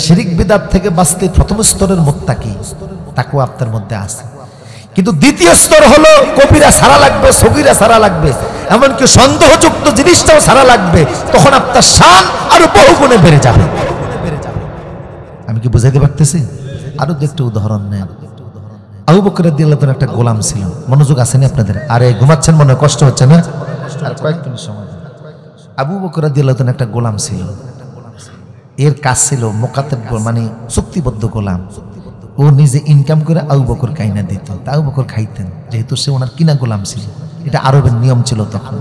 শিরিক বিদআত থেকে বাঁচতে প্রথম স্তরের মুত্তাকি তাকওয়া আপনার মধ্যে আছে, কিন্তু দ্বিতীয় স্তর হলো কবিরা সারা লাগবে, সগীরা সারা লাগবে, এমনকি সন্দেহযুক্ত জিনিসটাও সারা লাগবে। তখন আপনার শান আরো বহুগুণে বেড়ে যাবে। আমি কি বুঝাইতে পারতেছি? আরো একটা উদাহরণ নেন। আবু বকর রাদিয়াল্লাহু তাআলা একটা গোলাম ছিল। মনোযোগ আসেনি আপনাদের? আরে ঘুমাচ্ছেন মনে, কষ্ট হচ্ছে না? আর কয়েক মিনিট সময়। আবু বকর রাদিয়াল্লাহু তাআলা একটা গোলাম ছিল। এর কাজ ছিল মুকাতাব, মানে চুক্তিবদ্ধ গোলাম। ও নিজে ইনকাম করে আবু বকর কাইনা দিত, তা আবু বকর খাইতেন, যেহেতু সে ওনার কিনা গোলাম ছিল। এটা আরবের নিয়ম ছিল তখন।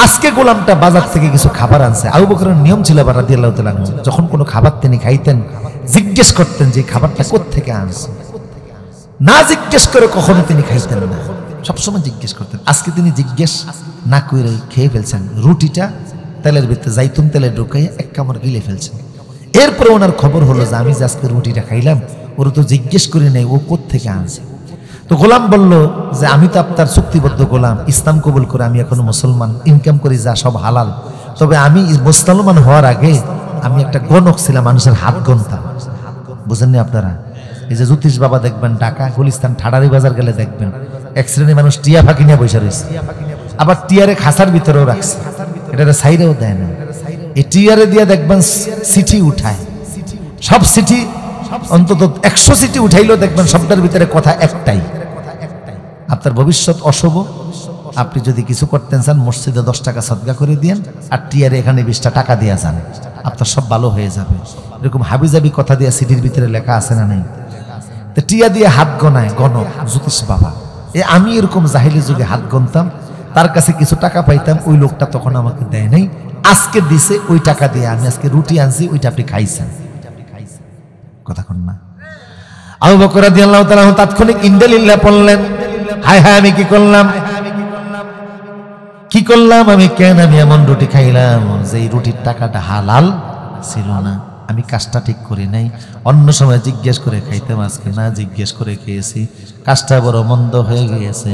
আজকে গোলামটা বাজার থেকে কিছু খাবার আনছে, আবু বকরের নিয়ম ছিল রাদিয়াল্লাহু তাআলা যখন কোনো খাবার তিনি খাইতেন জিজ্ঞেস করতেন যে খাবারটা কোত্থেকে আনছে। না জিজ্ঞেস করে কখনো তিনি খাইতেন না, সবসময় জিজ্ঞেস করতেন। আজকে তিনি জিজ্ঞেস না করে খেয়ে ফেলছেন। রুটিটা তেলের ভিতরে জাইতুন তেলে ঢুকাইয়া এক কামড় গিলে ফেলছেন। এরপরে ওনার খবর হলো যে আমি যে আজকে রুটিটা খাইলাম ওরা তো জিজ্ঞেস করি নাই ও কোত্থেকে আনছে। তো গোলাম বলল যে আমি তো আপনার চুক্তিবদ্ধ গোলাম, ইসলাম কবুল করে আমি এখনো মুসলমান, ইনকাম করি যা সব হালাল, তবে আমি মুসলমান হওয়ার আগে আমি একটা গণক ছিলাম, মানুষের হাত গণতাম। বুঝেননি আপনারা? এই যে জ্যোতিষ বাবা দেখবেন ঢাকা গুলিস্তান ঠাডারি বাজার গেলে দেখবেন এক শ্রেণীর মানুষ টিয়া ফাঁকি নিয়ে বসে রয়েছে, আবার টিয়ারে খাসার ভিতরেও রাখছে, এটা সাইডেও দেয় না। এই টিয়ারে দিয়ে দেখবেন চিঠি উঠায়, সব চিঠি অন্তত 100 চিঠি উঠাইলেও দেখবেন সবটার ভিতরে কথা একটাই, আপনার ভবিষ্যৎ অশুভ, আপনি যদি কিছু করতেন চান মসজিদে 10 টাকা সদকা করে দিয়েন, আর টিয়ারে এখানে 20টা টাকা দিয়ে যান, আপনার সব ভালো হয়ে যাবে। এরকম হাবিজাবি কথা দিয়ে সিটির ভিতরে লেখা আছে না নেই? তো টিয়া দিয়ে হাত গনায় গণক জ্যোতিষ বাবা। আমি এরকম জাহিলি যুগে হাত গনতাম, তার কাছে কিছু টাকা পাইতাম, ওই লোকটা তখন আমাকে দেয় নাই, আজকে দিছে ওই টাকা দিয়ে আমি আজকে রুটি আনছি, ওইটা আপনি খাইছেন। কথা কন না? আবু বকর রাদিয়াল্লাহু তাআলা তাৎক্ষণিক ইন্নালিল্লাহ পড়লেন, হায় হায় আমি কি করলাম, কি করলাম আমি, কেন আমি এমন রুটি খাইলাম যে এই রুটির টাকাটা হালাল ছিল না, আমি কাজটা ঠিক করি নাই। অন্য সময় জিজ্ঞেস করে খাইতাম, আজকে না জিজ্ঞেস করে খেয়েছি, কাজটা বড় মন্দ হয়ে গিয়েছে।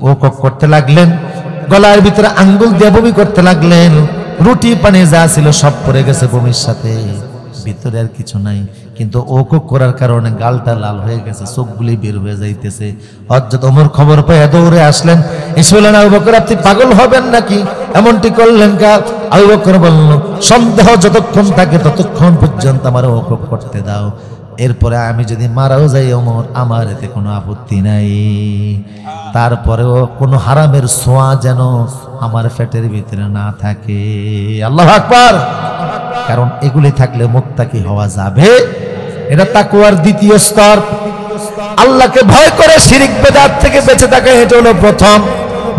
ও কক করতে লাগলেন, গলার ভিতরে আঙ্গুল দিয়ে বমি করতে লাগলেন, রুটি পানি যা ছিল সব পড়ে গেছে বমির সাথে, ভিতরে আর কিছু নাই। কিন্তু ও কক করার কারণে গালটা লাল হয়ে গেছে, চোখগুলি বের হয়ে যাইতেছে। হযরত ওমর খবর পেয়ে দৌড়ে আসলেন, এসে বললেন আবু বকর আপনি পাগল হবেন নাকি, এমনটি করলেন কা? আবু বকর বলল সন্দেহ যতক্ষণ থাকে ততক্ষণ পর্যন্ত আমার ও কক করতে দাও, এরপরে আমি যদি মারাও যাই ওমর আমার এতে কোনো আপত্তি নাই, তারপরেও কোনো হারামের ছোঁয়া যেন আমার পেটের ভিতরে না থাকে। আল্লাহু আকবার। কারণ এগুলি থাকলে মুত্তাকি হওয়া যাবে। এটা তাকওয়ার দ্বিতীয় স্তর। আল্লাহকে ভয় করে শিরিক বিদআত থেকে বেঁচে থাকা, এটা হলো প্রথম।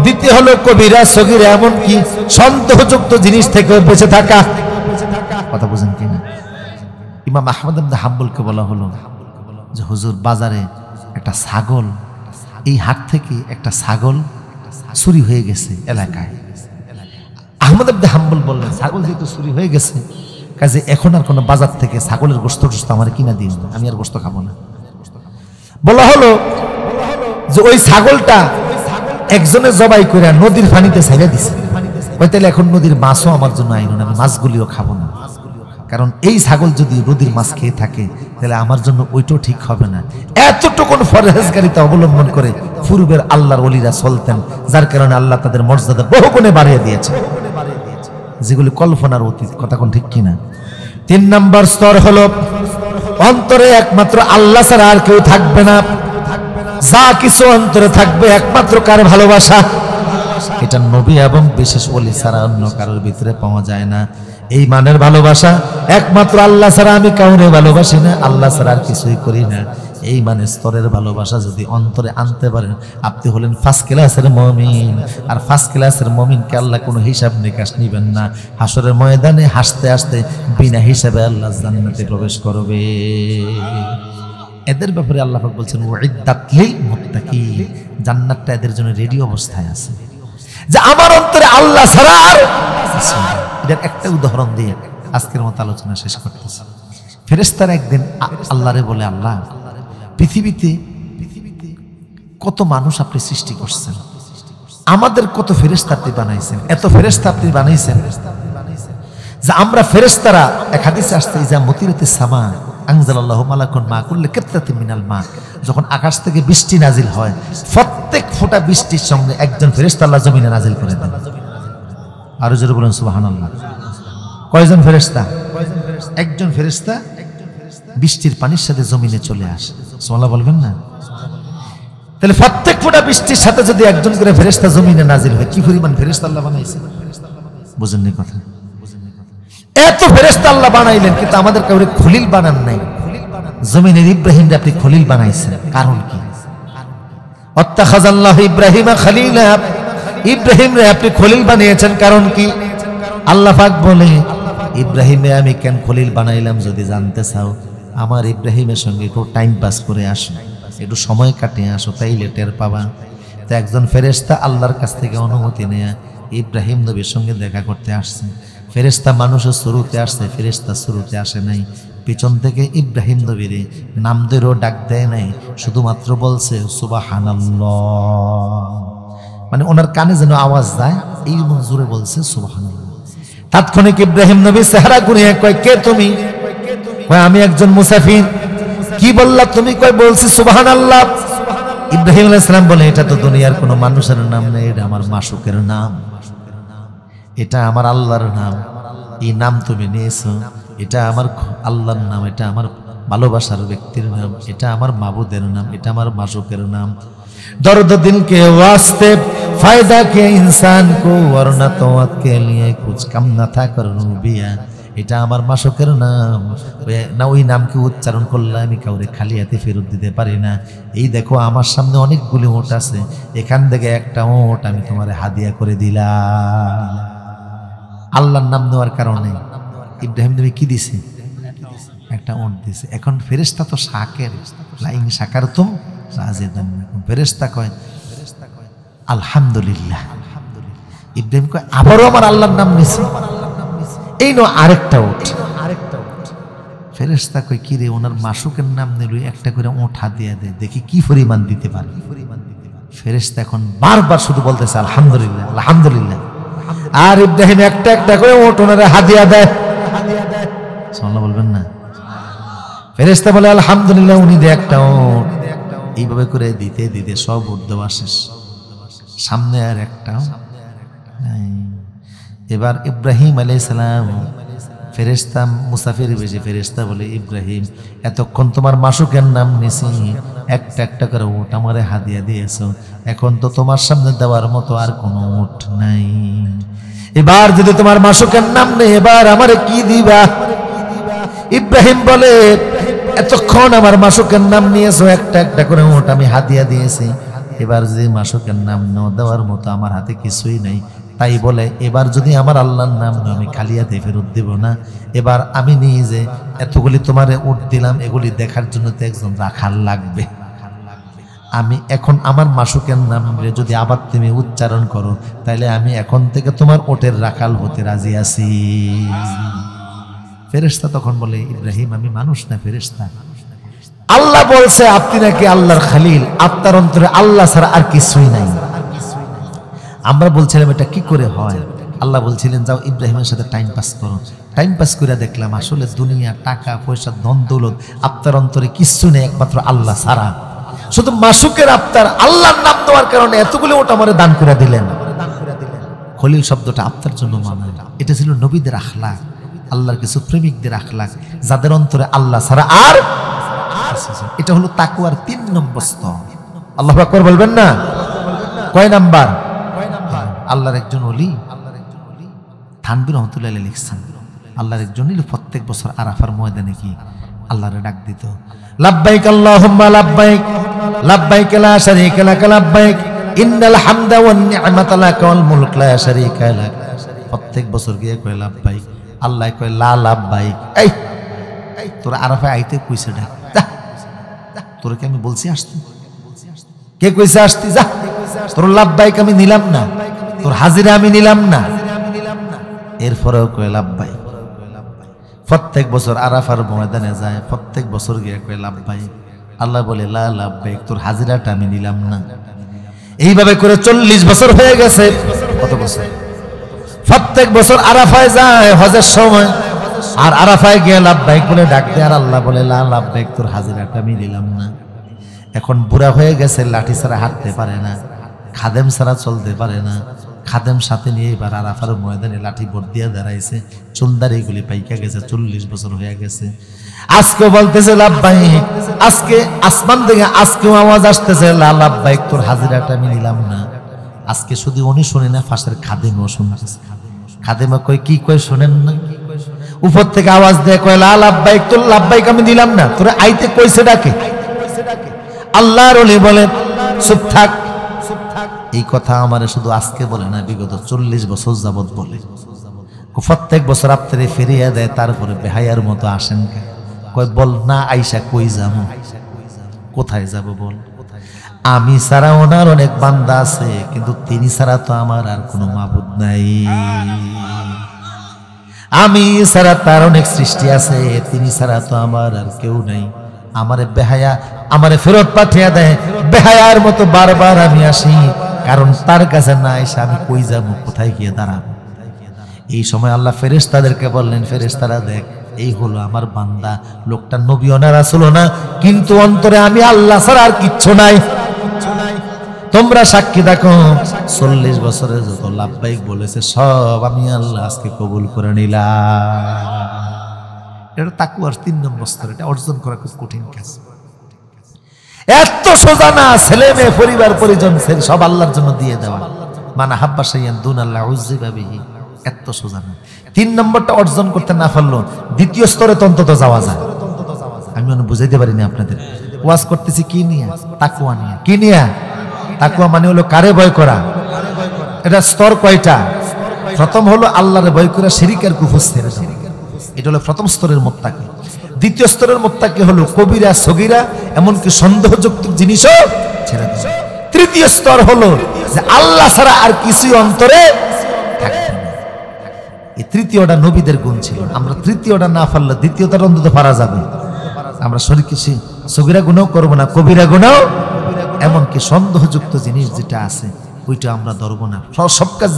দ্বিতীয় হলো কবিরা সগীরা এমনকি সন্দেহযুক্ত জিনিস থেকে বেঁচে থাকা। কথা বুঝেন কিনা? ইমাম আহমদ ইবনে হাম্বলকে বলা হলো যে হুজুর বাজারে একটা ছাগল, এই হাট থেকে একটা ছাগল চুরি হয়ে গেছে এলাকায়। আহমদ ইবনে হাম্বল বললেন ছাগল যেহেতু চুরি হয়ে গেছে, কাজে এখন আর কোনো বাজার থেকে ছাগলের গোশত আমার কিনা দিন, আমি আর গোশত খাবো না। বলা হলো যে ওই ছাগলটা একজনে জবাই করে নদীর পানিতে ছেড়ে দিছে। তাহলে এখন নদীর মাছও আমার জন্য আইন না, আমি মাছগুলিও খাবো না, কারণ এই ছাগল যদি নদীর মাছ খেয়ে থাকে তাহলে আমার জন্য ওইটাও ঠিক হবে না। এতটুকুন ফরহেজগারিতা অবলম্বন করে পূর্বের আল্লাহর ওলিরা চলতেন, যার কারণে আল্লাহ তাদের মর্যাদা বহুগুণে বাড়িয়ে দিয়েছে, যেগুলি কল্পনার অতীত। কথা কোন ঠিক কিনা? 3 নম্বর স্তর হলো অন্তরে একমাত্র আল্লাহ ছাড়া আর কেউ থাকবে না, যা কিছু অন্তরে থাকবে একমাত্র কার ভালোবাসা। এটা নবী এবং বিশেষ ওলি ছাড়া অন্য কারোর ভিতরে পাওয়া যায় না। এই মানের ভালোবাসা একমাত্র আল্লাহ ছাড়া, আমি কাউরে ভালোবাসি না, আল্লাহ ছাড়া আর কিছুই করি না। এই মানের স্তরের ভালোবাসা যদি অন্তরে আনতে পারেন আপনি হলেন ফার্স্ট ক্লাসের মুমিন। আর ফার্স্ট ক্লাসের মুমিনকে আল্লাহ কোনো হিসাব নিকাশ নিবেন না, হাসরের ময়দানে হাসতে হাসতে বিনা হিসাবে আল্লাহ জান্নাতে প্রবেশ করবে। এদের ব্যাপারে আল্লাহ পাক বলছেন উইদ্দাত লিল মুত্তাকিন, জান্নাতটা এদের জন্য রেডি অবস্থায় আছে। যে আমার অন্তরে আল্লাহ ছাড়া আর এটার একটা উদাহরণ দিয়ে আজকের মতো আলোচনা শেষ করতেছি। ফেরেশতারা একদিন আল্লাহরে বলে, আল্লাহ পৃথিবীতে কত মানুষ আপনি সৃষ্টি করছেন, আমাদের কত ফেরেশতা আপনি বানাইছেন, এত ফেরেশতা আপনি বানাইছেন যে আমরা ফেরেশতারা, এক হাদিসে আসছে ইজা মুতিরাতিস সামা আনজালাল্লাহু মালাকুন মা কুল্লি কিত্রাতিন মিনাল মা, যখন আকাশ থেকে বৃষ্টি নাজিল হয় প্রত্যেক ফোঁটা বৃষ্টির সঙ্গে একজন ফেরেশতা আল্লাহ জমিনে নাজিল করে দেন। আরো জোরে বলেন সুবহানাল্লাহ। কয়জন ফেরেশতা? একজন ফেরেশতা বৃষ্টির পানির সাথে জমিনে চলে আসে। সুবহানাল্লাহ বলবেন না? তাহলে প্রত্যেক ফোঁটা বৃষ্টির সাথে যদি একজন করে ফেরেশতা জমিনে নাজিল হয়, কি পরিমাণ ফেরেশতা আল্লাহ বানাইছেন? বুঝেননি কথা? এত ফেরেশতা আল্লাহ বানাইলেন, কিন্তু আমাদের কাউরে খলিল বানান নাই। জমিনের ইব্রাহিম আপনি খলিল বানাইছেন, কারণ কি? অত্তাখাযাল্লাহু ইব্রাহিমা খলিলা, ইব্রাহিম রে আপনি খলিল বানিয়েছেন, কারণ কি? আল্লাহ পাক বলে ইব্রাহিমে আমি কেন খলিল বানাইলাম, যদি জানতে চাও আমার ইব্রাহিমের সঙ্গে একটু টাইম পাস করে আসো, একটু সময় কাটিয়ে আসো, তাইলে টের পাবা। তো একজন ফেরেশতা আল্লাহর কাছ থেকে অনুমতি নেয়া ইব্রাহিম নবীর সঙ্গে দেখা করতে আসছে। ফেরেশতা মানুষের শুরুতে আসছে, ফেরেশতা শুরুতে আসে নাই। পিছন থেকে ইব্রাহিম নবীর নাম ধরেও ডাক দেয় নাই, শুধুমাত্র বলছে সুবহানাল্লাহ, মানে ওনার কানে যেন আওয়াজ যায় এই জোরে বলছে সুবহানাল্লাহ। তাৎক্ষণিক ইব্রাহিম নবী চেহারা ঘুরিয়ে কয়, কে তুমি? কয় আমি একজন মুসাফির। কি বললা তুমি? কয় বলছি সুবহানাল্লাহ। ইব্রাহিম আলাইহিস সালাম বলে, এটা তো দুনিয়ার কোনো মানুষের নাম নেই, এটা আমার মাশুকের নাম, এটা আমার আল্লাহর নাম। এই নাম তুমি নিয়েছো, এটা আমার আল্লাহর নাম, এটা আমার ভালোবাসার ব্যক্তির নাম, এটা আমার মাবুদের নাম, এটা আমার মাশুকের নাম। दर्द दिल के वास्ते फायदा के इंसान को वरना तौत के लिए कुछ कम न था कर रूबिया, এটা আমার মাশকের নাম না। ওই নামকে উচ্চারণ করলে আমি কাউরে খালি হাতে ফেরত দিতে পারি না। এই দেখো আমার সামনে অনেকগুলি ওট আছে, এখান থেকে একটা ওট আমি তোমারে হাদিয়া করে দিলাম। আল্লাহর নাম নেওয়ার কারণে ইব্রাহিম নবী কি দিছে? একটা ওট দিছে। এখন ফেরেশতা তো শাকের, লাইন শাকারতুম লাযিদান্নাকুম। ফেরেশতা কয় আলহামদুলিল্লাহ। ইব্রাহিম কয় আবারও আমার আল্লাহর নাম নিছে, এই নো আরেকটা ওট। ফেরেশতা কয় কি রে, ওনার মাশুকের নাম নিল, একটা করে ওট হাদিয়া দে, দেখি কি পরিমাণ দিতে পারে। ফেরেশতা এখন বারবার শুধু বলতেছে আলহামদুলিল্লাহ আলহামদুলিল্লাহ, আর ইব্রাহিম একটা একটা করে ওট ওনারে হাদিয়া দেয়। সুবহানাল্লাহ বলবেন না? ফেরেশতা বলে আলহামদুলিল্লাহ, উনি দে একটা ওট। এইভাবে করে দিতে দিতে সব ওট দেওয়া শেষ, সামনে আর একটাও নাই। এবার ইব্রাহিম আলাইহিস সালাম ফেরেশতা মুসাফির বেশি, ফেরেশতা বলে ইব্রাহিম এতক্ষণ তোমার মাশুকের নাম নিছি, একটা একটা করে ওট আমারে হাদিয়া দিয়েছো, এখন তো তোমার সামনে দেওয়ার মতো আর কোনো ওট নাই। এবার যদি তোমার মাশুকের নাম নেই, এবার আমারে কি দিবা? ইব্রাহিম বলে এতক্ষণ আমার মাশুকের নাম নিয়েছো, একটা একটা করে ওট আমি হাদিয়া দিয়েছি, এবার যদি মাশুকের নাম নাও দেওয়ার মতো আমার হাতে কিছুই নাই, তাই বলে এবার যদি আমার আল্লাহর নাম আমি খালি হাতে ফেরত দেব না। এবার আমি নিজে এতগুলি তোমারে উট দিলাম, এগুলি দেখার জন্য তো একজন রাখাল লাগবে। আমি এখন আমার মাশুকের নাম যদি আবার তুমি উচ্চারণ করো, তাহলে আমি এখন থেকে তোমার ওটের রাখাল হতে রাজি আছি। ফেরেশতা তখন বলে ইব্রাহিম আমি মানুষ না ফেরেশতা। আল্লাহ বলছে আপনি নাকি আল্লাহর খলিল, আপনার অন্তরে আল্লাহ ছাড়া আর কিছুই নাই। আমরা বলছিলাম এটা কি করে হয়? আল্লাহ বলছিলেন যাও ইব্রাহিমের সাথে টাইম পাস করো। টাইম পাস করে দেখলাম আসলে দুনিয়া টাকা পয়সা ধন দৌলত আপনার অন্তরে কিচ্ছু নেই, একমাত্র আল্লাহ ছাড়া। শুধু মাশুকের আপনার আল্লাহর নাম দেওয়ার কারণে এতগুলো ওটা আমারে দান করে দিলেন। খলিল শব্দটা আপনার জন্য মানা, এটা ছিল নবীদের আখলাক, আল্লাহর কিছু প্রেমিকদের আখলাক, যাদের অন্তরে আল্লাহ ছাড়া আর। এটা হলো তাকওয়ার 3 নম্বর স্তর। আল্লাহু আকবার বলবেন না? কয় নাম্বার? আল্লাহর একজন ওলি থানভী রহমাতুল্লাহ আলাইহি লিখছেন, আল্লাহর একজন ওলি প্রত্যেক বছর আরাফার ময়দানে কি আল্লাহরে ডাক দিত, লাব্বাইক আল্লাহুম্মা লাব্বাইক লাব্বাইক লা শারীকা লাক লাব্বাইক ইন্নাল হামদা ওয়ান নি'মাতা লাক ওয়াল মুলক লা শারীকা লাক। প্রত্যেক বছর গিয়ে কয় লাব্বাইক, আল্লাহ কয় লা লাব্বাইক। এই তোরা আরাফায় আইতে কইছে ডাক, তোরে কি আমি বলছি আসতে? কে কইছে আসতে? যা, তোর লাব্বাইক আমি নিলাম না, তোর হাজিরা আমি নিলাম না। এরপরেও কয় লাব্বাইক। প্রত্যেক বছর আরাফার ময়দানে যায়, প্রত্যেক বছর গিয়ে কয় লাব্বাইক। আল্লাহ বলে লা লাব্বাইক, তোর হাজিরাটা আমি নিলাম না। এইভাবে করে 40 বছর হয়ে গেছে। কত বছর? প্রত্যেক বছর আরাফায় যায় হজের সময়, আর আরাফায় গিয়ে লাব্বাইক বলে ডাক দেয়, আর আল্লাহ বলে লা লাব্বাইক, তোর হাজিরাটা আমি দিলাম না। এখন বুড়া হয়ে গেছে, লাঠি ছাড়া হাঁটতে পারে না, খাদেম ছাড়া চলতে পারে না। খাদেম সাথে নিয়ে এবার আরাফার ময়দানে লাঠি ভোট দিয়ে দাঁড়াইছে, চুলদারি গুলি পাইকা গেছে, 40 বছর হয়ে গেছে। আজকে বলতেছে লাব্বাইক, আজকে আসমান থেকে আজকেও আওয়াজ আসতেছে লা লাব্বাইক, তোর হাজিরাটা আমি নিলাম না। আজকে শুধু উনি শুনে না, ফাঁসের খাদেমও শুনতেছে। খাদেমা কই কি কই শোনেন না? উপর থেকে আওয়াজ দেয়, কয় লা লাব্বাইক, তোর লাব্বাইক আমি দিলাম না, তোরে আইতে কইছে ডাকে। আল্লাহর ওলি বলে চুপ থাক। এই কথা আমারে শুধু আজকে বলে না, বিগত 40 বছর যাবত বলে। প্রত্যেক বছর আপনারে ফিরিয়ে দেয়, তারপরে বেহায়ার মতো আসেন। কয় বল না আইসা কই যাবো, কোথায় যাব বল? আমি ছাড়া ওনার অনেক বান্দা আছে, কিন্তু তিনি ছাড়া তো আমার আর কোনো মাবুদ নাই। আমি ছাড়া তার অনেক সৃষ্টি আছে, তিনি ছাড়া তো আমার আর কেউ নাই। আমারে বেহায়া আমারে ফেরত পাঠিয়ে দেয়, বেহায়ার মতো বারবার আমি আসি, কারণ তার কাছে না এসে আমি কই যাবো, কোথায় গিয়ে দাঁড়াবো? এই সময় আল্লাহ ফেরেশতাদেরকে বললেন, ফেরেশতারা দেখ, এই হলো আমার বান্দা। লোকটা নবীও না রাসূলও না, কিন্তু অন্তরে আমি আল্লাহ ছাড়া আর কিচ্ছু নাই। তোমরা সাক্ষী দেখো, 40 বছরে যত লাব্বাইক বলেছে সব আমি আল্লাহ আজকে কবুল করে নিলাম। এটা তাকওয়ার 3 নম্বর স্তর, এটা অর্জন করা খুব কঠিন কাজ। এত সোজা না, ছেলে মেয়ে পরিবার পরিজন সব আল্লাহর জন্য দিয়ে দেওয়া। মানা হাব্বা শাইয়ান দুনাল্লাহ উযিবা বিহি, এত সোজা না। 3 নম্বরটা অর্জন করতে না পারলো, দ্বিতীয় স্তরে অন্তত যাওয়া যায়। আমি মনে বুঝাইতে পারিনি আপনাদের। ওয়াজ করতেছি কি নিয়ে? তাকওয়া নিয়ে। কি নিয়ে? তাকওয়া মানে হলো কারে ভয় করা। এটা স্তর কয়টা? প্রথম হলো আল্লাহরে ভয় করা, শিরক আর কুফর ছেড়ে দেওয়া। এটা হলো প্রথম স্তরের মুত্তাকি। দ্বিতীয় স্তরের মুত্তাকি হলো কবিরা সগীরা, এমনকি সন্দেহযুক্ত জিনিসও ছেড়ে দেওয়া। তৃতীয় স্তর হলো যে আল্লাহ ছাড়া আর কিছুই অন্তরে থাকবে না। এই তৃতীয়টা নবীদের গুণ ছিল। আমরা তৃতীয়টা না পারলে দ্বিতীয়টা অন্তত পারা যাবে। আমরা সগীরা গুণও করবো না, কবিরা গুণও, এমনকি সন্দেহযুক্ত জিনিস যেটা আছে ওইটা আমরা ধরবো না। সব কাজ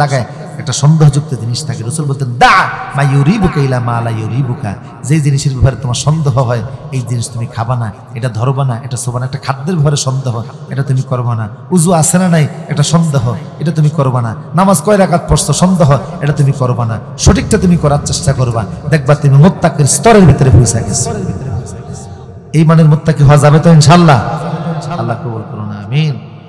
জায়গায় একটা সন্দেহযুক্ত জিনিস থাকে। রাসূল বলতেন, দা মা ইউরিবুকা ইলা মা লা ইউরিবুকা, যে জিনিসের ব্যাপারে তোমার সন্দেহ হয় এই জিনিস তুমি খাবা না, এটা ধরবা না, এটা ছোবা না। একটা খাদ্যের ব্যাপারে সন্দেহ, এটা তুমি করবা না। উযু আছে না নাই, এটা সন্দেহ, এটা তুমি করবা না। নামাজ কয় রাকাত পড়ছো, সন্দেহ, এটা তুমি করবা না। সঠিকটা তুমি করার চেষ্টা করবা, দেখবা তুমি মুত্তাকির স্তরের ভিতরে পৌঁছে গেছো। এই মানের মুত্তাকি হওয়া যাবে তো ইনশাআল্লাহ। আল্লাহ কবুল করুন, আমিন।